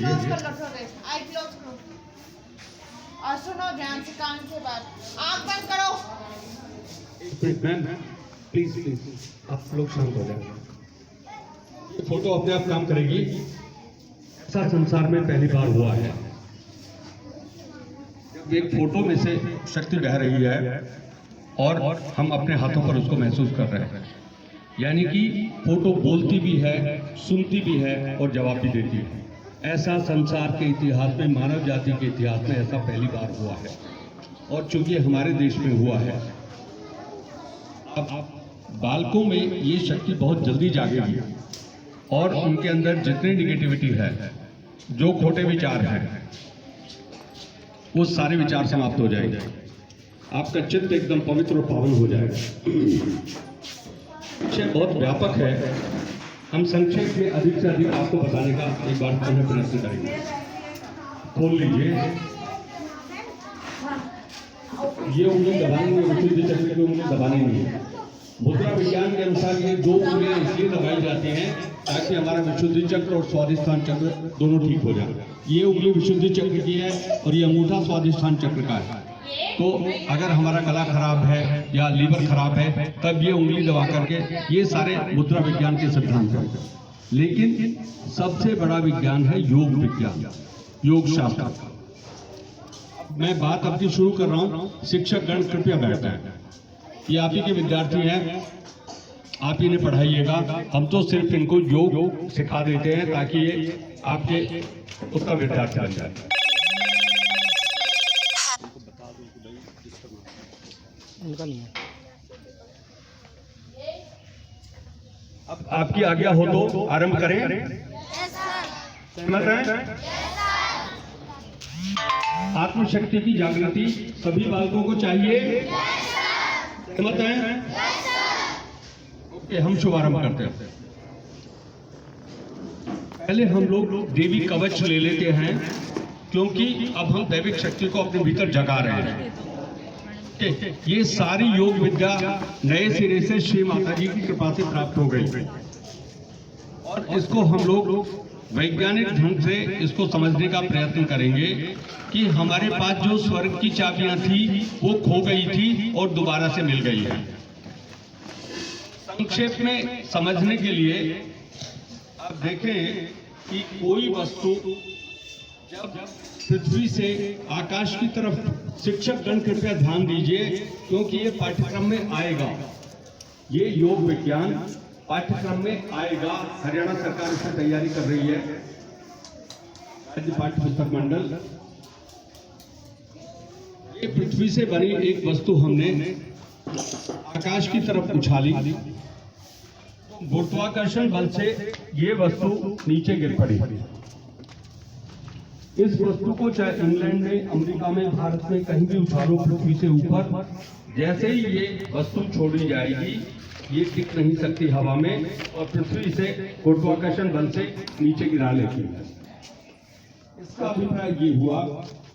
Close कर लो थोड़े, आई close करो और सुनो ध्यान से कान से बात, आंख बंद करो। मैम प्लीज प्लीज आप लोग शांत हो जाए। ये फोटो अपने आप काम करेगी। ऐसा संसार में पहली बार हुआ है जब एक फोटो में से शक्ति बह रही है और हम अपने हाथों पर उसको महसूस कर रहे हैं। यानी कि फोटो बोलती भी है, सुनती भी है और जवाब भी देती है। ऐसा संसार के इतिहास में, मानव जाति के इतिहास में ऐसा पहली बार हुआ है और चूंकि हमारे देश में हुआ है, अब बालकों में ये शक्ति बहुत जल्दी जागेगी और उनके अंदर जितनी निगेटिविटी है, जो खोटे विचार हैं, वो सारे विचार समाप्त हो जाएंगे। आपका चित्त एकदम पवित्र और पावन हो जाएगा। विषय बहुत व्यापक है, हम संक्षेप में अधिक से अधिक आपको बताने का एक बार पुनः प्रयत्न करेंगे। खोल लीजिए, ये उंगली दबानी है, विशुद्ध चक्र की उंगली दबानी नहीं है। मुद्रा विज्ञान के अनुसार ये दो उंगलियां इसलिए दबाई जाती हैं ताकि हमारा विशुद्धि चक्र और स्वादिष्ठान चक्र दोनों ठीक हो जाए। ये उंगली विशुद्धि चक्र की है और ये अंगूठा स्वादिष्ठान चक्र का है। तो अगर हमारा गला खराब है या लीवर खराब है, तब ये उंगली दबा करके, ये सारे मुद्रा विज्ञान के सिद्धांत हैं। लेकिन सबसे बड़ा विज्ञान है योग विज्ञान, योग शास्त्र। मैं बात अपनी शुरू कर रहा हूं। शिक्षक गण कृपया बैठ जाएं। ये आप ही के विद्यार्थी हैं, आप ही ने पढ़ाइएगा। हम तो सिर्फ इनको योग सिखा देते हैं ताकि ये आपके उत्तम विद्यार्थी बन जाए। उनका नहीं है। अब आपकी आज्ञा हो तो आरंभ करें। सहमत हैं? आत्मशक्ति की जागृति सभी बालकों को चाहिए। सहमत हैं? ओके, हम शुभारंभ करते हैं। पहले हम लोग देवी कवच ले लेते हैं, क्योंकि अब हम दैविक शक्ति को अपने भीतर जगा रहे हैं। ये सारी योग विद्या नए सिरे से श्री माता जी की कृपा से प्राप्त हो गई और इसको हम लोग वैज्ञानिक ढंग से इसको समझने का प्रयत्न करेंगे कि हमारे पास जो स्वर्ग की चाबियां थी वो खो गई थी और दोबारा से मिल गई है। संक्षेप में समझने के लिए आप देखें कि कोई वस्तु जब पृथ्वी से आकाश की तरफ, शिक्षक गण कृपया ध्यान दीजिए क्योंकि ये पाठ्यक्रम में आएगा, ये योग विज्ञान पाठ्यक्रम में आएगा। हरियाणा सरकार इसकी तैयारी कर रही है, राज्य पाठ्य पुस्तक मंडल। ये पृथ्वी से बनी एक वस्तु हमने आकाश की तरफ उछाली, गुरुत्वाकर्षण बल से ये वस्तु नीचे गिर पड़ी। इस वस्तु को चाहे इंग्लैंड में, अमेरिका में, भारत में कहीं भी उछालो पृथ्वी से ऊपर, जैसे ही ये वस्तु छोड़ी जाएगी ये टिक नहीं सकती हवा में और पृथ्वी से गुरुत्वाकर्षण बल से नीचे गिरा लेती है। इसका अभिप्राय ये हुआ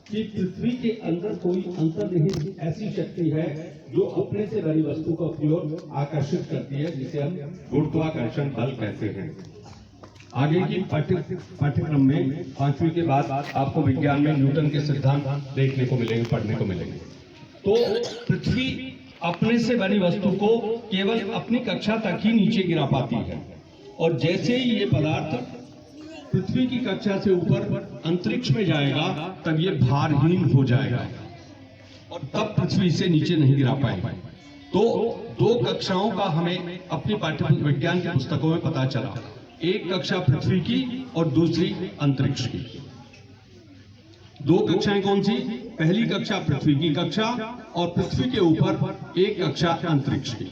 कि पृथ्वी के अंदर कोई अंतर्निहित ऐसी शक्ति है जो अपने से बनी वस्तु को अपनी ओर आकर्षित करती है, जिसे हम गुरुत्वाकर्षण बल कहते हैं। आगे की पाठ्यक्रम में 5वीं के बाद आपको विज्ञान में न्यूटन के सिद्धांत देखने को मिलेंगे, पढ़ने को मिलेंगे। तो पृथ्वी अपने से बनी वस्तु को केवल अपनी कक्षा तक ही नीचे गिरा पाती है और जैसे ही ये पदार्थ पृथ्वी की कक्षा से ऊपर अंतरिक्ष में जाएगा तब ये भारहीन हो जाएगा और तब पृथ्वी से नीचे नहीं गिरा पाएगा। तो दो कक्षाओं का हमें अपनी पाठ्य विज्ञान की पुस्तकों में पता चला, एक कक्षा पृथ्वी की और दूसरी अंतरिक्ष की। दो कक्षाएं कौन सी? पहली कक्षा पृथ्वी की कक्षा और पृथ्वी के ऊपर एक कक्षा अंतरिक्ष की।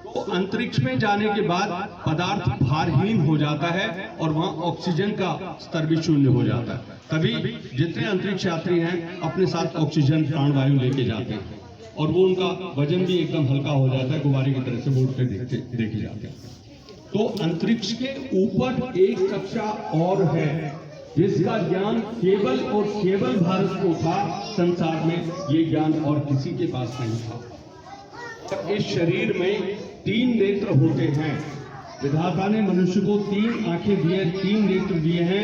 तो अंतरिक्ष में जाने के बाद पदार्थ भारहीन हो जाता है और वहां ऑक्सीजन का स्तर भी शून्य हो जाता है। तभी जितने अंतरिक्ष यात्री हैं अपने साथ ऑक्सीजन प्राणवायु लेके जाते हैं और वो उनका वजन भी एकदम हल्का हो जाता है, गुब्बारे की तरह से वो उड़ते देखे जाते हैं। तो अंतरिक्ष के ऊपर एक कक्षा और है जिसका ज्ञान केवल और केवल भारत को था। संसार में ये ज्ञान और किसी के पास नहीं था। इस शरीर में 3 नेत्र होते हैं, विधाता ने मनुष्य को 3 आंखें दी हैं, 3 नेत्र दिए हैं।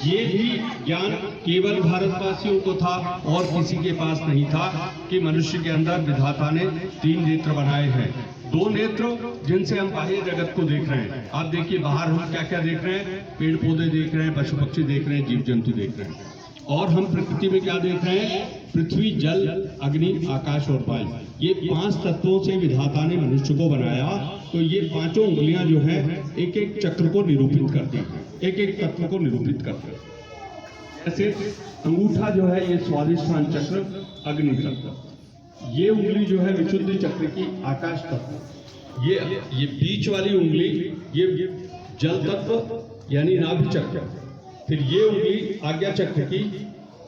ये भी ज्ञान केवल भारतवासियों को था और किसी के पास नहीं था कि मनुष्य के अंदर विधाता ने 3 नेत्र बनाए हैं। 2 नेत्र जिनसे हम बाह्य जगत को देख रहे हैं। आप देखिए बाहर हम क्या क्या देख रहे हैं, पेड़ पौधे देख रहे हैं, पशु पक्षी देख रहे हैं, जीव जंतु देख रहे हैं। और हम प्रकृति में क्या देख रहे हैं, पृथ्वी, जल, अग्नि, आकाश और वायु। ये 5 तत्वों से विधाता ने मनुष्य को बनाया। तो ये 5 उंगलियां जो हैं एक एक चक्र को निरूपित करती हैं, एक एक तत्व को निरूपित करती हैं। जैसे अंगूठा जो है ये स्वाधिष्ठान चक्र, अग्नि तत्व। ये उंगली जो है विशुद्धि चक्र की, आकाश तत्व। ये बीच वाली उंगली ये जल तत्व यानी नाभि चक्र। फिर ये उंगली आज्ञा चक्र की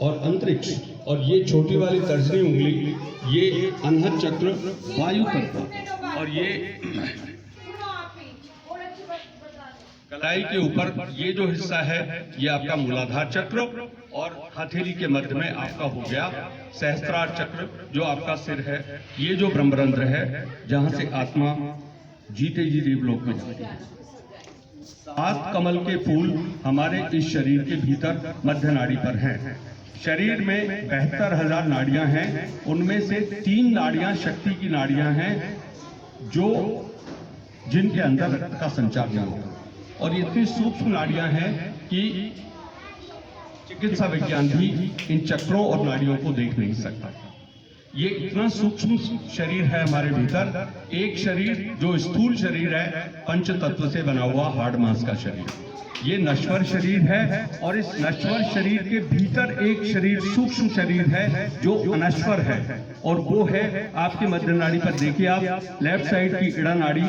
और अंतरिक्ष, और ये छोटी वाली तर्जनी उंगली ये अनहद चक्र, वायु तत्व। और ये कलाई के ऊपर ये जो हिस्सा है ये आपका मूलाधार चक्र, और हथेली के मध्य में आपका हो गया सहस्त्रार चक्र जो आपका सिर है। ये जो ब्रह्मरंध्र है जहां से आत्मा जीते जी देवलोक में जाती है। 7 कमल के फूल हमारे इस शरीर के भीतर मध्य नाड़ी पर हैं। शरीर में 72,000 नाड़ियां हैं, उनमें से 3 नाड़ियां शक्ति की नाड़ियां हैं जो जिनके अंदर रक्त का संचार नहीं होता। और ये इतनी सूक्ष्म नाड़ियां हैं कि चिकित्सा विज्ञान भी इन चक्रों और नाड़ियों को देख नहीं सकता। ये इतना सूक्ष्म शरीर है हमारे भीतर। एक शरीर जो स्थूल शरीर है, पंच तत्व से बना हुआ हाड़ मांस का शरीर, ये नश्वर शरीर है। और इस नश्वर शरीर के भीतर एक शरीर, सूक्ष्म शरीर है जो अनश्वर है, और वो है आपके मध्य नाड़ी पर। देखिए आप, लेफ्ट साइड की इड़ा नाड़ी,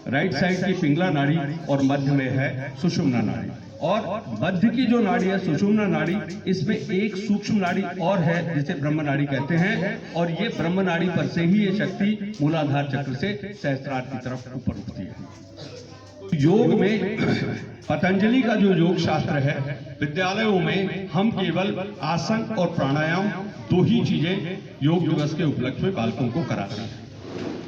राइट साइड की पिंगला नाड़ी, और मध्य में है सुषुम्ना नाड़ी। और मध्य की जो नाड़ी है सुषुम्ना नाड़ी, इसमें एक सूक्ष्म नाड़ी और है जिसे ब्रह्म नाड़ी कहते हैं। और ये ब्रह्म नाड़ी पर से ही ये शक्ति मूलाधार चक्र से सहस्त्रार की तरफ ऊपर उठती है। योग में पतंजलि का जो योग शास्त्र है, विद्यालयों में हम केवल आसन और प्राणायाम 2 ही चीजें योग दिवस के उपलक्ष्य में बालकों को कराते हैं।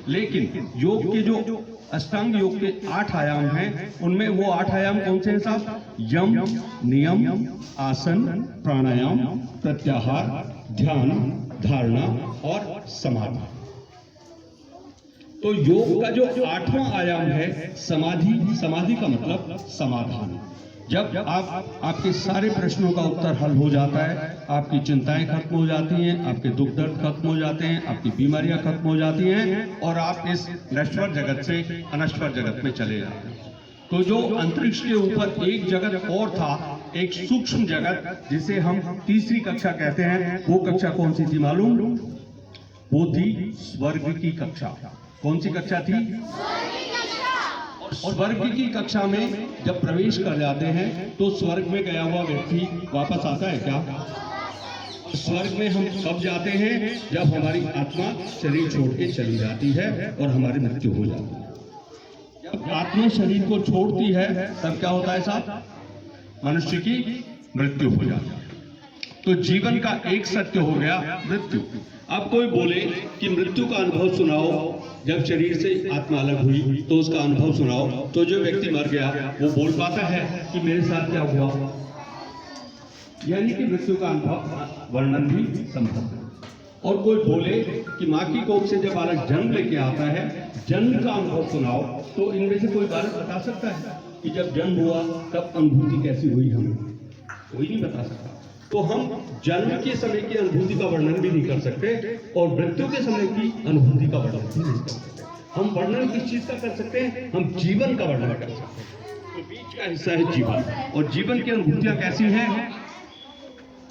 लेकिन योग के जो अष्टांग योग के 8 आयाम हैं, उनमें वो 8 आयाम कौन से हैं साहब? यम, नियम, आसन, प्राणायाम, प्रत्याहार, ध्यान, धारणा और समाधि। तो योग का जो 8वां आयाम है समाधि, समाधि का मतलब समाधान। जब आपके सारे प्रश्नों का उत्तर हल हो जाता है, आपकी चिंताएं खत्म हो जाती हैं, आपके दुख दर्द खत्म हो जाते हैं, आपकी बीमारियां खत्म हो जाती हैं, और आप इस नश्वर जगत से अनश्वर जगत में चले जाते हैं। तो जो अंतरिक्ष के ऊपर एक जगत और था, एक सूक्ष्म जगत जिसे हम तीसरी कक्षा कहते हैं, वो कक्षा कौन सी थी मालूम? वो थी स्वर्ग की कक्षा। कौन सी कक्षा थी? स्वर्ग की कक्षा में जब प्रवेश कर जाते हैं तो स्वर्ग में गया हुआ व्यक्ति वापस आता है क्या? स्वर्ग में हम कब जाते हैं? जब हमारी आत्मा शरीर छोड़ के चली जाती है और हमारी मृत्यु हो जाती है। जब आत्मा शरीर को छोड़ती है तब क्या होता है साहब? मनुष्य की मृत्यु हो जाती है। तो जीवन का एक सत्य हो गया मृत्यु। अब कोई बोले कि मृत्यु का अनुभव सुनाओ, जब शरीर से आत्मा अलग हुई तो उसका अनुभव सुनाओ, तो जो व्यक्ति मर गया वो बोल पाता है कि मेरे साथ क्या हुआ? यानी कि मृत्यु का अनुभव वर्णन भी संभव है। और कोई बोले कि माँ की कोख से जब बालक जन्म लेके आता है, जन्म का अनुभव सुनाओ, तो इनमें से कोई बालक बता सकता है कि जब जन्म हुआ तब अनुभूति कैसी हुई? हमें कोई नहीं बता सकता। तो हम जन्म के समय की अनुभूति का वर्णन भी नहीं कर सकते और मृत्यु के समय की अनुभूति का वर्णन भी नहीं कर सकते। हम वर्णन किस चीज का कर सकते हैं? हम जीवन का वर्णन कर सकते हैं। तो बीच का हिस्सा है जीवन, और जीवन की अनुभूतियां कैसी हैं?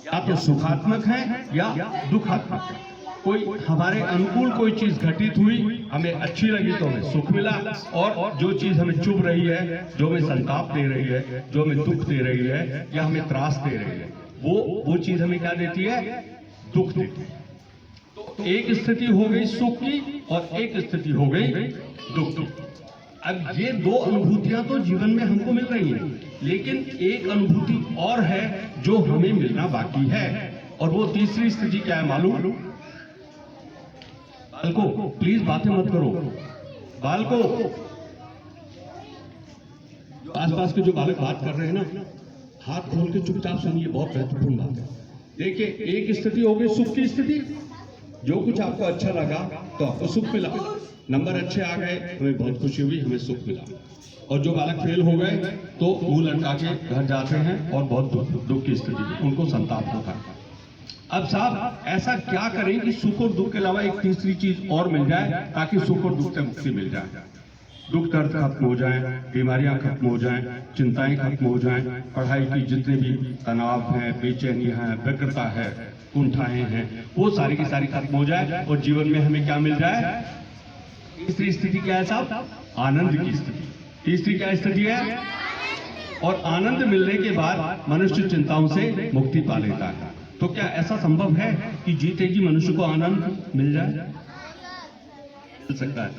या तो सुखात्मक है या दुखात्मक है। कोई हमारे अनुकूल कोई चीज घटित हुई, हमें अच्छी लगी तो हमें सुख मिला, और जो चीज हमें चुभ रही है, जो हमें संताप दे रही है, जो हमें दुख दे रही है या हमें त्रास दे रही है, वो चीज हमें क्या देती है? दुख देती है। तो एक स्थिति हो गई सुख की और एक स्थिति हो गई दुख की। अब ये 2 अनुभूतियां तो जीवन में हमको मिल रही हैं, लेकिन एक अनुभूति और है जो हमें मिलना बाकी है, और वो तीसरी स्थिति क्या है मालूम? बालको प्लीज बातें मत करो। बालको आसपास के जो बालक बात कर रहे हैं ना, हाथ खोल के चुपचाप सुनिए, बहुत महत्वपूर्ण बात है। देखिए, एक स्थिति हो गई सुख की स्थिति, जो कुछ आपको अच्छा लगा तो आपको सुख मिला, नंबर अच्छे आ गए, हमें बहुत खुशी हुई, हमें सुख मिला। और जो बालक फेल हो गए तो मुंह लटका के घर जाते हैं और बहुत दुख की स्थिति, उनको संताप होता है। अब साहब ऐसा क्या करें कि सुख और दुख के अलावा एक तीसरी चीज और मिल जाए, ताकि सुख और दुख से मुक्ति मिल जाए, दुख दर्द खत्म हो जाए, बीमारियां खत्म हो जाएं, चिंताएं खत्म हो जाएं, पढ़ाई की जितने भी तनाव हैं, बेचैनियां हैं, व्यग्रता है, कुंठाएं हैं, वो सारी की सारी खत्म हो जाए और जीवन में हमें क्या मिल जाए। तीसरी स्थिति क्या है साहब? आनंद की स्थिति। तीसरी क्या स्थिति है? और आनंद मिलने के बाद मनुष्य चिंताओं से मुक्ति पा लेता है। तो क्या ऐसा संभव है कि जीते जी मनुष्य को आनंद मिल जाए? मिल सकता है।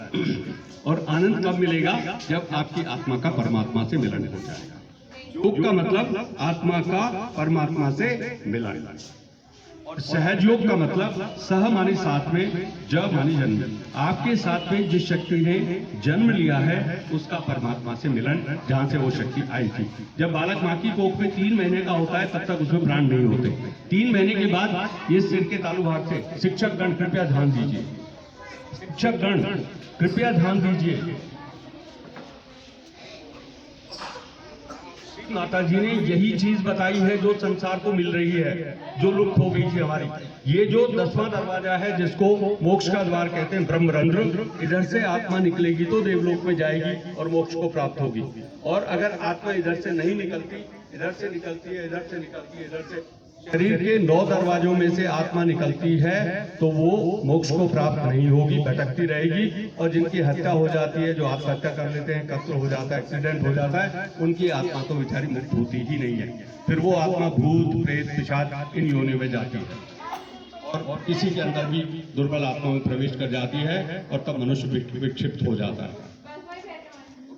और आनंद कब मिलेगा? जब आपकी आत्मा का परमात्मा से मिलन हो जाएगा। योग का मतलब आत्मा का परमात्मा से मिलन, और सहज योग का मतलब सह माने साथ में, ज माने जन्म। आपके साथ में जिस शक्ति ने जन्म लिया है उसका परमात्मा से मिलन, जहां से वो शक्ति आई थी। जब बालक मां की कोख में 3 महीने का होता है तब तक उसमें प्राण नहीं होते। 3 महीने के बाद ये सिर के तालु भाग से, शिक्षक गण कृपया ध्यान दीजिए, शिक्षक गण कृपया ध्यान दीजिए, माता जी ने यही चीज बताई है जो संसार को मिल रही है, जो लुप्त हो गई थी हमारी। ये जो 10वां दरवाजा है जिसको मोक्ष का द्वार कहते हैं, ब्रह्मरंध्र, इधर से आत्मा निकलेगी तो देवलोक में जाएगी और मोक्ष को प्राप्त होगी। और अगर आत्मा इधर से नहीं निकलती, इधर से निकलती है, इधर से निकलती है, इधर से, शरीर के 9 दरवाजों में से आत्मा निकलती है तो वो मोक्ष को प्राप्त नहीं होगी, भटकती रहेगी। और जिनकी हत्या हो जाती है, जो आत्महत्या कर लेते हैं, कत्ल हो जाता है, एक्सीडेंट हो जाता है, उनकी आत्मा तो बेचारी मुक्त होती ही नहीं है। फिर वो आत्मा भूत प्रेत पिशाच इन योनियों में जाती है और किसी के अंदर भी दुर्बल आत्मा में प्रवेश कर जाती है और तब मनुष्य विक्षिप्त हो जाता है।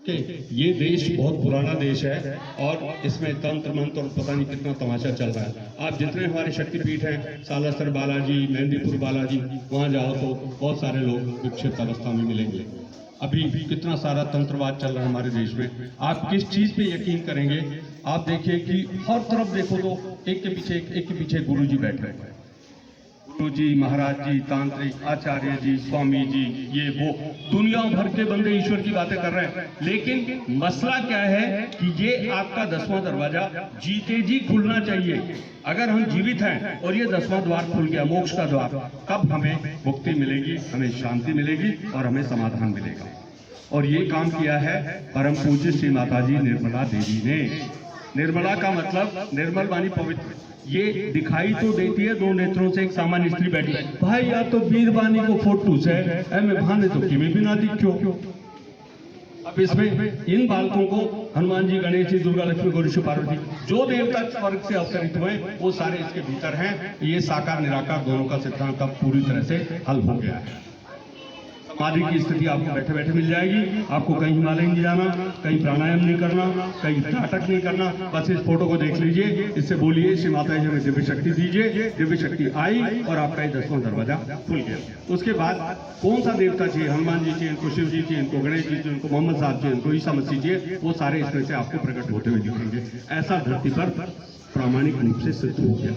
ये देश बहुत पुराना देश है और इसमें तंत्र मंत्र और पता नहीं कितना तमाशा चल रहा है। आप जितने हमारे शक्तिपीठ हैं, सालासर बालाजी, मेहंदीपुर बालाजी, वहां जाओ तो बहुत सारे लोग विक्षिप्त अवस्था में मिलेंगे। अभी कितना सारा तंत्रवाद चल रहा है हमारे देश में। आप किस चीज पे यकीन करेंगे? आप देखिए कि हर तरफ देखो तो एक के पीछे गुरु जी बैठे हैं, गुरु जी, महाराज जी, तांत्रिक, आचार्य जी, स्वामी जी, ये वो दुनिया भर के बंदे ईश्वर की बातें कर रहे हैं। लेकिन मसला क्या है कि ये आपका 10वां दरवाजा जीते जी खुलना चाहिए। अगर हम जीवित हैं और ये 10वां द्वार खुल गया, मोक्ष का द्वार, तब हमें मुक्ति मिलेगी, हमें शांति मिलेगी और हमें समाधान मिलेगा। और ये काम किया है परम पूज्य श्री माताजी निर्मला देवी ने। निर्मला का मतलब निर्मल वाणी पवित्र। ये दिखाई तो देती है 2 नेत्रों से एक सामान्य स्त्री बैठी, भाई या तो वीरवानी को फोटू से मैं भाने तो कि भी ना दिखो। अब इसमें इन बालकों को हनुमान जी, गणेश जी, दुर्गा लक्ष्मी, गौरी पार्वती, जो देवता स्वर्ग से अवतरित हुए वो सारे इसके भीतर हैं। ये साकार निराकार दोनों का सिद्धांत अब पूरी तरह से हल हो गया है। समाधि की स्थिति आपको बैठे बैठे मिल जाएगी। आपको कहीं हिमालय नहीं जाना, कहीं प्राणायाम नहीं करना, कहीं नाटक नहीं करना। बस इस फोटो को देख लीजिए, इससे बोलिए श्री माता जी हमें दिव्य शक्ति दीजिए। दिव्य शक्ति आई और आपका ये 10वां दरवाजा खुल गया। उसके बाद कौन सा देवता चाहिए? हनुमान जी चाहिए, इनको शिव जी चाहिए, इनको गणेश जी चाहिए, इनको मोहम्मद साहब चाहिए, इनको ईसा मसीह चाहिए, वो सारे इसमें से आपको प्रकट होते हुए दिखेंगे। ऐसा धरती पर प्रामाणिक रूप से सिद्ध हो गया।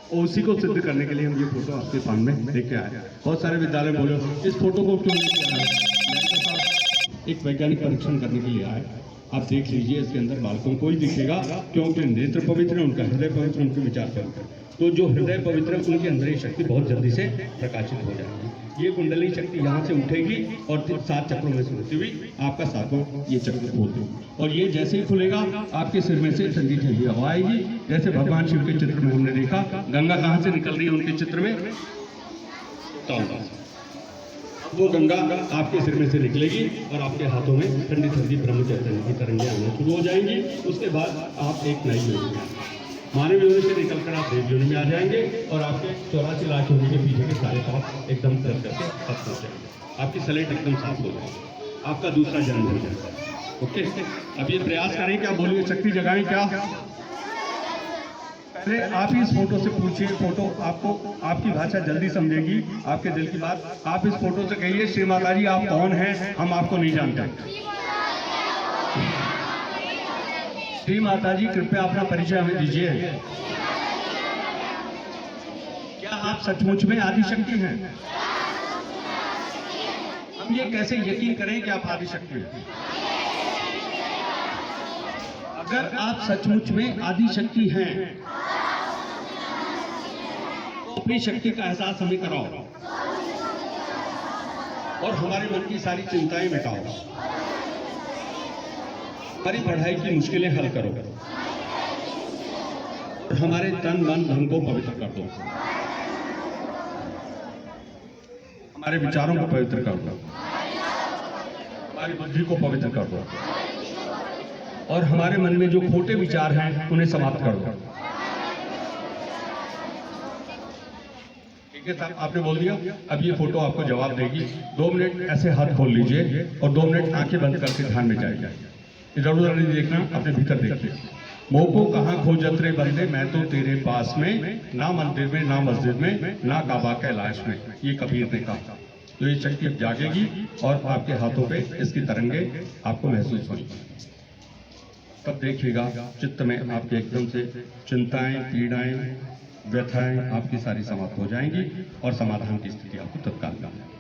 और उसी को सिद्ध करने के लिए हम ये फोटो आपके सामने लेके आए। बहुत सारे विद्यालय बोले इस फोटो को क्यों लेके आए? एक वैज्ञानिक परीक्षण करने के लिए आए। आप देख लीजिए, इसके अंदर बालकों को ही दिखेगा, क्योंकि नेत्र पवित्र है, उनका हृदय पवित्र, उनके विचार पवित्र। तो जो हृदय पवित्र है उनके अंदर ये शक्ति बहुत जल्दी से प्रकाशित हो जाएगी। ये कुंडली शक्ति यहाँ से उठेगी और 7 चक्रों में से होती हुई आपका 7वां ये चक्र खोल देगी। और ये जैसे ही खुलेगा आपके सिर में से ठंडी ठंडी हवा आएगी। जैसे भगवान शिव के चित्र में हमने देखा, गंगा कहाँ से निकल रही है उनके चित्र में? वो गंगा आपके सिर में से निकलेगी और आपके हाथों में ठंडी ठंडी ब्रह्म चैतन्य की तरंगें आना शुरू हो जाएंगी। उसके बाद आप एक नई योनि में, मानव योनि से निकलकर आप देव योनि में आ जाएंगे और आपके 84 लाख योनि के पीछे के सारे पाप एकदम तरफ करके खत्म हो जाएंगे। आपकी स्लेट एकदम साफ हो जाएगी, आपका दूसरा जन्म हो जाएगा। ओके, अब ये प्रयास करें, क्या बोलिए, शक्ति जगाएं क्या? पहले आप ही इस फोटो से पूछिए, फोटो आपको आपकी भाषा जल्दी समझेगी, आपके दिल की बात। आप इस फोटो से कहिए, श्री माता जी आप कौन हैं? हम आपको नहीं जानते। श्री माता जी कृपया अपना परिचय हमें दीजिए। क्या आप सचमुच में आदिशक्ति हैं? हम ये कैसे यकीन करें कि आप आदिशक्ति हैं? अगर आप सचमुच में आदिशक्ति हैं तो अपनी शक्ति का एहसास हमें कराओ और हमारे मन की सारी चिंताएं मिटाओ, हमारी पढ़ाई की मुश्किलें हल करो और हमारे तन मन धन को पवित्र कर दो, हमारे विचारों को पवित्र कर दो, हमारी बुद्धि को पवित्र कर दो और हमारे मन में जो खोटे विचार हैं उन्हें समाप्त कर दो। ठीक है साहब, आपने बोल दिया। अब ये फोटो आपको जवाब देगी। 2 मिनट ऐसे हाथ खोल लीजिए और 2 मिनट आंखें बंद करके ध्यान में जाइए। इधर उधर नहीं देखना, अपने भीतर देखिए। मोह को कहाँ खोजत रे बंदे, मैं तो तेरे पास में, ना मंदिर में ना मस्जिद में ना काबा कैलाश में, ये कबीर ने कहा। तो ये शक्ति अब जागेगी और आपके हाथों पे इसकी तरंगे आपको महसूस होंगी। तब देखिएगा चित्त में आपके एकदम से चिंताएं, पीड़ाएं, व्यथाएं आपकी सारी समाप्त हो जाएंगी और समाधान की स्थिति आपको तत्काल मिलेगी।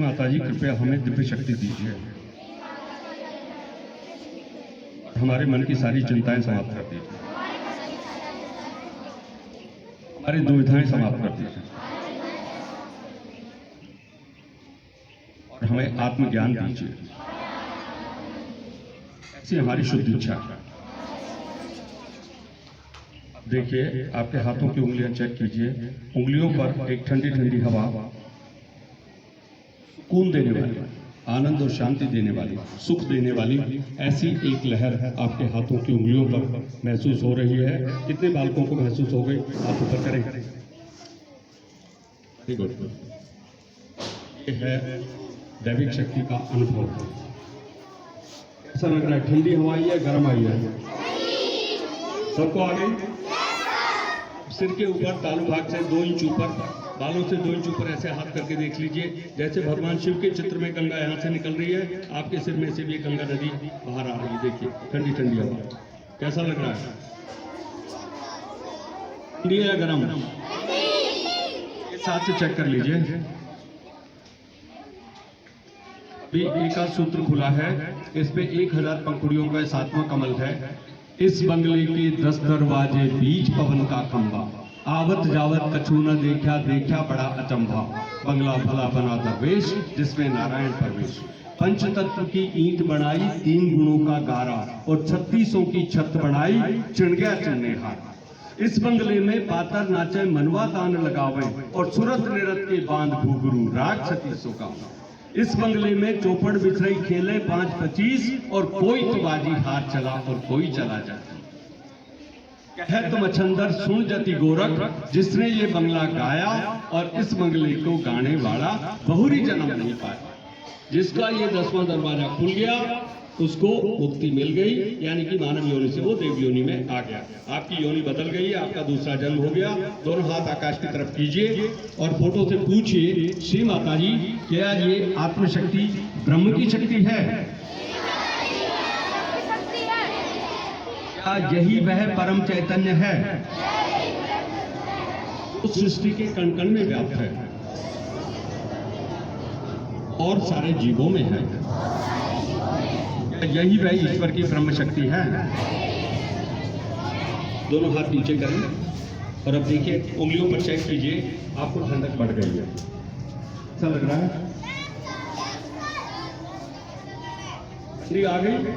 माता जी कृपया हमें दिव्य शक्ति दीजिए, हमारे मन की सारी चिंताएं समाप्त कर दीजिए, हमारी दुविधाएं समाप्त कर दीजिए और हमें आत्मज्ञान दीजिए। ऐसी हमारी शुद्ध इच्छा है। देखिए आपके हाथों की उंगलियां चेक कीजिए। उंगलियों पर एक ठंडी ठंडी हवा, सुकून देने वाली, आनंद और शांति देने वाली, सुख देने वाली ऐसी एक लहर आपके हाथों की उंगलियों पर महसूस हो रही है। कितने बालकों को महसूस हो गई? आप ऊपर करें। Very good. ये है दैविक शक्ति का अनुभव। ऐसा लग रहा है ठंडी हवा आई है, गर्म आई है? सबको आ गई? सिर के ऊपर तालू भाग से 2 इंच ऊपर, बालों से 2 इंच ऊपर ऐसे हाथ करके देख लीजिए। जैसे भगवान शिव के चित्र में गंगा यहाँ से निकल रही है, आपके सिर में से भी गंगा नदी बाहर आ रही है। देखिए ठंडी ठंडी हवा। कैसा लग रहा है? ठंडी है या गर्म? इस हाथ से चेक कर लीजिए। अभी एकाद सूत्र खुला है, इस पे 1000 पंखुड़ियों का 7वां कमल है। इस बंगले के 10 दरवाजे, बीच पवन का खंभा, आवत जावत कछु न देखा, देखा बड़ा अचंभा। बंगला भला बना दरवेश, जिसमें नारायण प्रवेश। पंचतत्व की ईंट बनाई, 3 गुणों का गारा, और 3600 की छत बनाई, चिढ़ गया चिढ़नेहार। इस बंगले में पातर नाचे, मनवा तान लगावे, और सुरत निरत के बांध घुघरू, राग 3600 का। इस बंगले में चौपड़ बिछरई खेले 5-25, और कोई तो बाजी हाथ चला और कोई चला जाता। कह तुम अछंदर सुन जति गोरख, जिसने ये बंगला गाया, और इस बंगले को गाने वाला बहुरी जन्म नहीं पाया। जिसका ये 10वां दरवाजा खुल गया, उसको मुक्ति मिल गई, यानी कि मानव योनि से वो देव योनि में आ गया। आपकी योनि बदल गई, आपका दूसरा जन्म हो गया। दोनों हाथ आकाश की तरफ कीजिए और फोटो से पूछिए, श्री माता जी क्या ये आत्मशक्ति ब्रह्म की शक्ति है? क्या यही वह परम चैतन्य है? उस सृष्टि के कण कण में व्याप्त है और सारे जीवों में है। यही वह ईश्वर की ब्रह्म शक्ति है। दोनों हाथ नीचे करें और अब देखिए उंगलियों पर चेक कीजिए, आपको ठंडक बढ़ गई है। ऐसा लग रहा है ठंडी आ गई।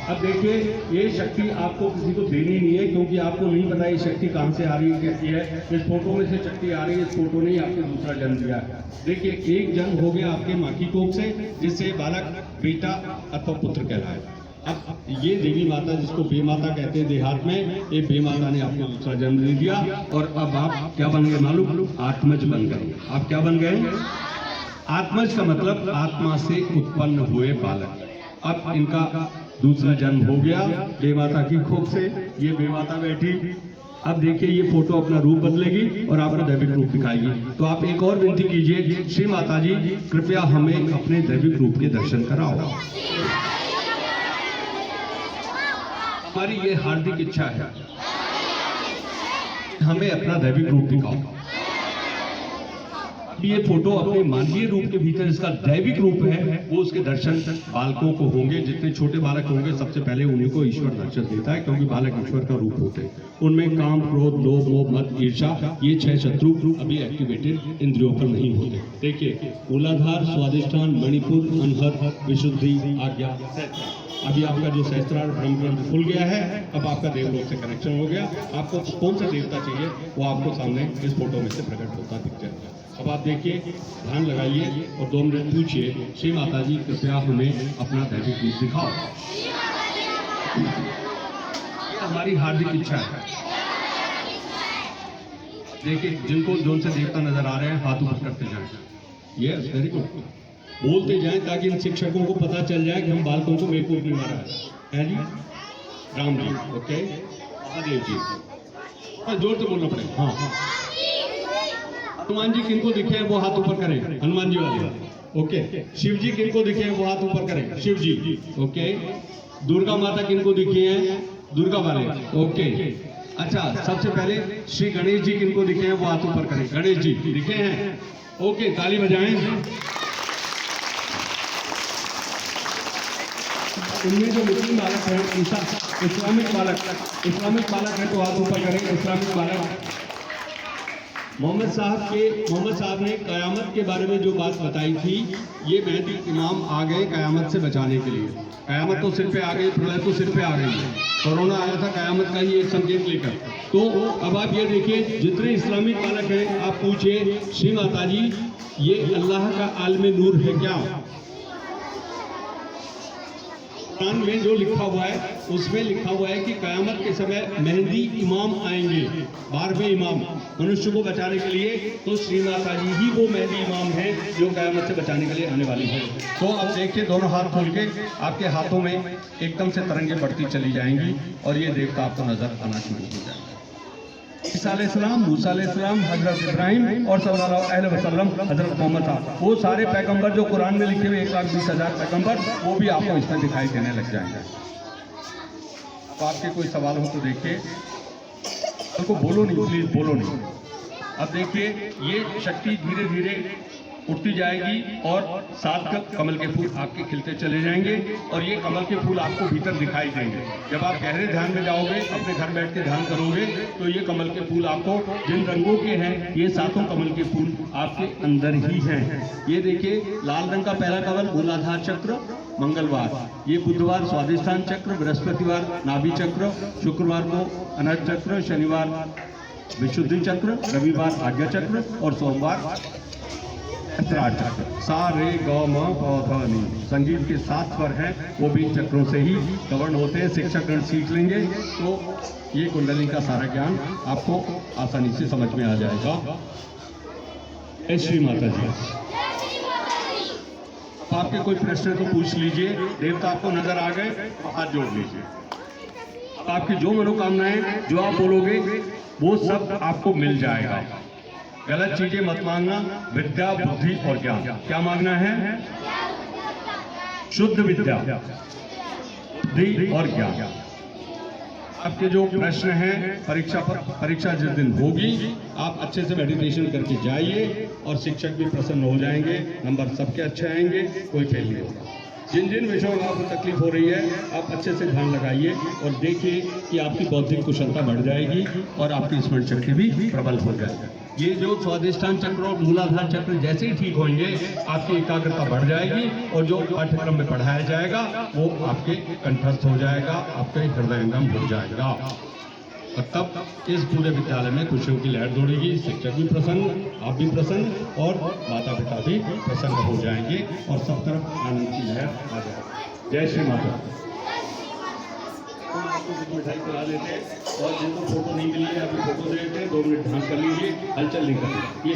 अब देखिए ये शक्ति आपको किसी को देनी नहीं है, क्योंकि आपको नहीं पता ये शक्ति कहां से आ रही है, कैसी है। इस फोटो में से शक्ति आ रही है, इस फोटो ने आपको दूसरा जन्म दिया है। देखिए एक जन्म हो गया आपके माँ की कोख से, जिससे बालक बेटा अथवा पुत्र कहलाए। अब ये देवी माता, जिसको बेमाता कहते हैं देहात में, ये बेमाता ने आपको दूसरा जन्म दे दिया। और अब आप क्या बन गए मालूम? आत्मज बन गए। आप क्या बन गए? आत्मज का मतलब आत्मा से उत्पन्न हुए बालक। अब इनका दूसरा जन्म हो गया बेमाता की कोख से। ये बेमाता बैठी अब देखिए ये फोटो अपना रूप बदलेगी और आपका दैविक रूप दिखाएगी। तो आप एक और विनती कीजिए, श्री माता जी कृपया हमें अपने दैविक रूप के दर्शन कराओ। हमारी ये हार्दिक इच्छा है, हमें अपना दैविक रूप दिखाओ। ये फोटो अपने मानवीय रूप के भीतर इसका दैविक रूप है, वो उसके दर्शन बालकों को होंगे। जितने छोटे बालक होंगे सबसे पहले उन्हीं को ईश्वर दर्शन देता है, क्योंकि बालक ईश्वर का रूप होते हैं। उनमें काम, क्रोध, लोभ, मोह, मद, ईर्षा, ये 6 शत्रु अभी एक्टिवेटेड इंद्रियों पर नहीं होते। देखिए मूलाधार, स्वादिष्ठान, मणिपुर, अनहर, विशुद्धि, आज्ञा, अभी आपका जो सहस्त्रार ब्रह्मग्रंथ खुल गया है। अब आपका देवलोक से कनेक्शन हो गया। आपको कौन सा देवता चाहिए वो आपको सामने इस फोटो में से प्रकट होता दिख जाएगा। अब आप देखिए, ध्यान लगाइए और 2 मिनट पूछिए, श्री माता जी कृपया हमें अपना दैविक रूप दिखाओ। ये हमारी हार्दिक इच्छा है। देखिए जिनको जोन से देवता नजर आ रहे हैं हाथ ऊपर करते जाएं। यस, वेरी गुड, बोलते जाएं ताकि इन शिक्षकों को पता चल जाए कि हम बालकों को बेवकूफ नहीं मारा है जी। राम जी, ओके, महादेव जी, जोर से बोलना पड़ेगा। हाँ, हनुमान जी किनको दिखे हैं वो हाथ ऊपर करें, हनुमान जी वाले, ओके। शिव जी किनको दिखे हैं वो हाथ ऊपर करें, शिव जी, ओके। दुर्गा माता किनको दिखी हैं, दुर्गा वाले, ओके। अच्छा, सबसे पहले श्री गणेश जी किनको दिखे हैं वो हाथ ऊपर करें, गणेश जी दिखे हैं, ओके, ताली बजाएं। इनमें जो मुस्लिम बालक है, इस्लामिक बालक है तो हाथ ऊपर करें, इस्लामिक बालक। मोहम्मद साहब ने कयामत के बारे में जो बात बताई थी, ये मेहदी इमाम आ गए कयामत से बचाने के लिए। कयामत तो सिर पे आ गई, प्रलय तो सिर पे आ गई है, कोरोना आया था कयामत का ही एक संकेत लेकर। तो अब आप ये देखिए, जितने इस्लामिक बालक हैं आप पूछिए, श्री माता जी ये अल्लाह का आलमे नूर है क्या? कुरान में जो लिखा हुआ है उसमें लिखा हुआ है कि कयामत के समय मेहदी इमाम आएंगे, 12वें इमाम मनुष्य को बचाने के लिए। तो श्री माता जी ही वो मेहदी इमाम हैं जो कयामत से बचाने के लिए आने वाली है। तो अब देखिए, दोनों हाथ खोल के आपके हाथों में एकदम से तरंगे बढ़ती चली जाएंगी और ये देवता आपको नजर आना शुरू हो जाएगा। ईसा अलैहिस्सलाम, मूसा अलैहिस्सलाम, हजरत इब्राहिम और सल्लल्लाहु अलैहि वसल्लम, हजरत मोहम्मद साहब, वो सारे पैगंबर जो कुरान में लिखे हुए 1,20,000 पैगंबर, वो भी आपको इसमें दिखाई देने लग जाएंगे। अब आपके कोई सवाल हो तो देखिए, उनको बोलो नहीं, प्लीज बोलो नहीं। अब देखिए, ये शक्ति धीरे धीरे उठती जाएगी और 7 कमल के फूल आपके खिलते चले जाएंगे और ये कमल के फूल आपको भीतर दिखाई देंगे। जब आप गहरे ध्यान में जाओगे, अपने घर बैठ के ध्यान करोगे, तो ये कमल के फूल आपको जिन रंगों के हैं, ये 7 कमल के फूल आपके अंदर ही हैं। ये देखिए, लाल रंग का पहला कमल मूलाधार चक्र, मंगलवार, ये बुधवार स्वादिष्ठान चक्र, बृहस्पतिवार नाभि चक्र, शुक्रवार को अनहर चक्र, शनिवार विशुद्धि चक्र, रविवार आज्ञा चक्र और सोमवार चक्र। सारे ग म प ध नि, संगीत के 7 स्वर हैं, वो भी चक्रों से ही गवर्न होते हैं। शिक्षकगण सीख लेंगे तो ये कुंडली का सारा ज्ञान आपको आसानी से समझ में आ जाएगा। जय श्री माता जी। आपके कोई प्रश्न तो पूछ लीजिए। देवता आपको नजर आ गए तो हाथ जोड़ लीजिए। आपकी जो मनोकामनाएं जो आप बोलोगे वो सब आपको मिल जाएगा। गलत चीजें मत मांगना। विद्या, बुद्धि और ज्ञान, क्या मांगना है? शुद्ध विद्या, बुद्धि और ज्ञान। आपके जो प्रश्न हैं परीक्षा जिस दिन होगी, आप अच्छे से मेडिटेशन करके जाइए और शिक्षक भी प्रसन्न हो जाएंगे। नंबर सबके अच्छे आएंगे, कोई फेल नहीं होगा। जिन जिन विषयों में आपको तकलीफ हो रही है, आप अच्छे से ध्यान लगाइए और देखिए कि आपकी बौद्धिक कुशलता बढ़ जाएगी और आपकी स्मरण शक्ति भी प्रबल हो जाएगी। ये जो स्वादिष्ठान चक्र और मूलाधार चक्र जैसे ही ठीक होंगे, आपकी एकाग्रता बढ़ जाएगी और जो पाठ्यक्रम में पढ़ाया जाएगा वो आपके कंठस्थ हो जाएगा, आपके हृदयंगम हो जाएगा। और तब इस पूरे विद्यालय में खुशियों की लहर दौड़ेगी। शिक्षक भी प्रसन्न, आप भी प्रसन्न और माता पिता भी प्रसन्न हो जाएंगे और सब तरफ आनंद की लहर आ जाएगी। जय श्री माता। मिठाई खिला देते हैं और जिनको फोटो नहीं मिली है अभी फोटो दे देते हैं। 2 मिनट ध्यान कर लीजिए, हलचल नहीं करें। ये